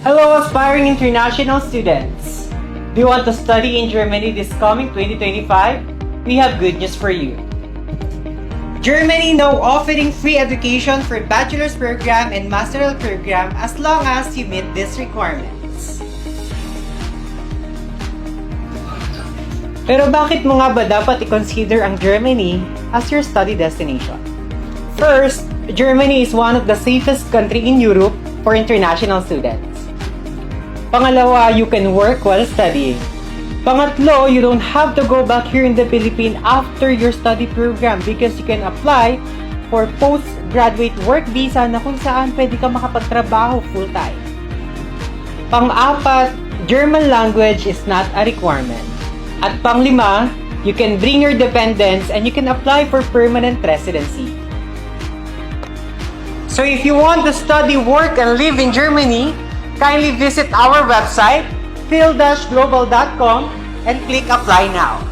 Hello, aspiring international students! Do you want to study in Germany this coming 2025? We have good news for you. Germany now offering free education for bachelor's program and master's program as long as you meet these requirements. Pero bakit mo nga ba dapat i-consider ang Germany as your study destination? First, Germany is one of the safest country in Europe for international students. Pangalawa, you can work while studying. Pangatlo, you don't have to go back here in the Philippines after your study program because you can apply for postgraduate work visa na kung saan pwede ka makapagtrabaho full-time. Pang-apat, German language is not a requirement. At pang-lima, you can bring your dependents and you can apply for permanent residency. So if you want to study, work, and live in Germany, kindly visit our website, phil-global.com, and click apply now.